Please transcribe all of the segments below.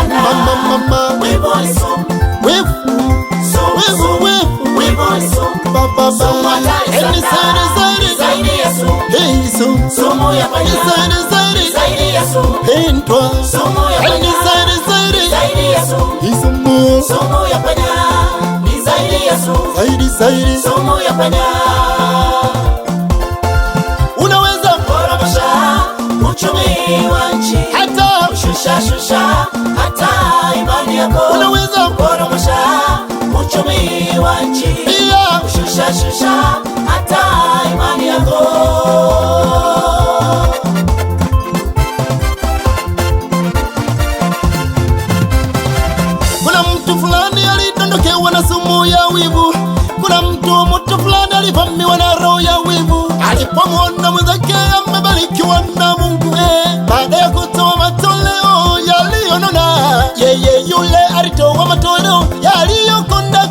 panya. Mama Wivu ni sumu. Wivu Wivu ni sumu. Baba Sumu hatari sana. Zaidi ya sumu. Hey sumu Sumu ya panya. Zaidi ya sumu. Pendwa Sumu ya panya. Zaidi ya sumu. Sumu Sumu ya panya. Ni zaidi ya sumu. Zaidi Sumu ya panya. Unaweza poromosha uchumi wa nchi, hata shusha hata imani yako. Unaweza poromosha uchumi wa nchi, pia shusha hata imani yako. Kuna mtu fulani alidondokewa na sumu ya wivu. Kuna mtu fulani alivamiwa na roho ya wivu. Alipomwona mwenzake amebarikiwa na Mungu, baada ya kutoa matoleo yaliyonona, yeye yule alitoa matoleo yaliyokonda,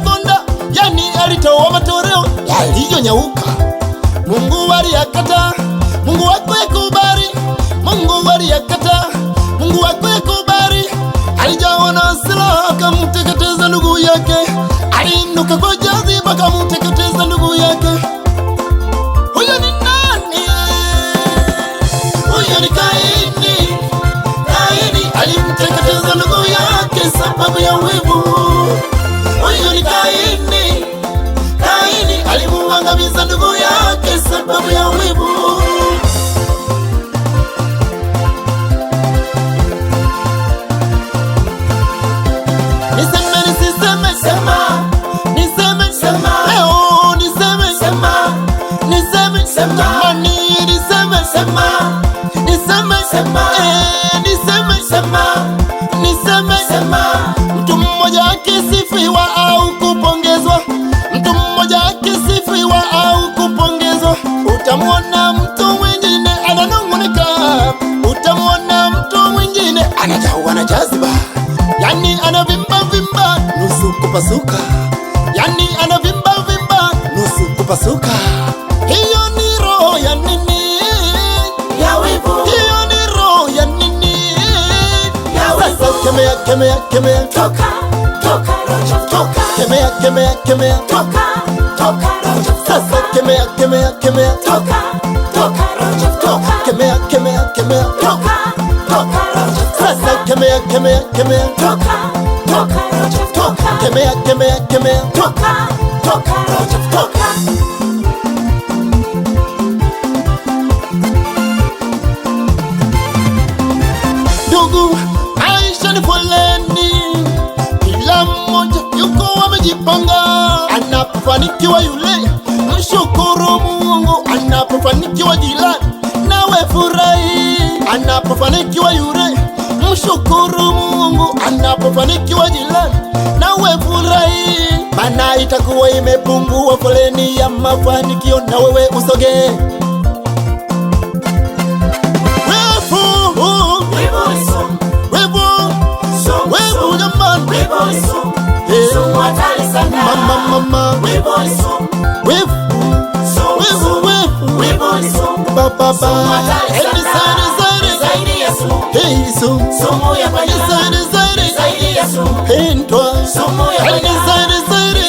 yani alitoa matoleo yaliyonyauka. Mungu aliyakata, Mungu wako yakubali, Mungu aliyakata, Mungu wako yakubali. Alijawa na hasira akamteketeza ndugu yake, aliinuka kwa jaziba akamteketeza ndugu yake. Huyo ni nani? Huyo ni Kaini. Kaini alimteketeza ndugu yake sababu ya wivu. Huyo ni Kaini. Kaini alimuangamiza ndugu yake sababu ya wivu. Mtu mmoja akisifiwa au kupongezwa, mtu mmoja akisifiwa au kupongezwa, utamwona mtu mwingine ananung'unika, utamwona mtu mwingine anajawa na jaziba, yani anavimba nusu kupasuka, yani anavimba nusu kupasuka. Hiyo ni roho ya nini? Ya wivu. Hiyo ni roho ya nini? Ya wivu. Sasa kemea Toka toka. kemea Toka roho. sasa kemea Toka roho. kemea Toka roho. sasa kemea Toka roho. kemea Toka roho. Ndugu, Aisha ni foleni, kila mmoja yuko amejipanga. Anapofanikiwa yule mshukuru Mungu, anapofanikiwa jirani nawe furahi. Anapofanikiwa yule mshukuru Mungu, anapofanikiwa jirani nawe furahi. Maana itakuwa imepungua foleni ya mafanikio na wewe usogee. Sumu hatari sana. Mama Wivu ni sumu. Wivu Baba Zaidi ya sumu. Hey sumu Sumu ya panya. Zaidi ya sumu. Pendwa Sumu ya panya.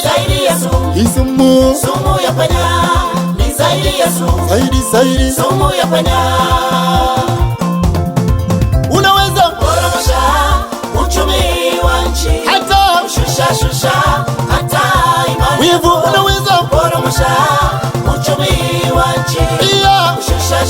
Zaidi ya sumu. Sumu Sumu ya panya. Ni zaidi ya sumu. Zaidi Sumu ya panya. Unaweza poromosha uchumi wa nchi, hata shusha hata imani. wivu. Unaweza poromosha uchumi wa nchi, pia shusha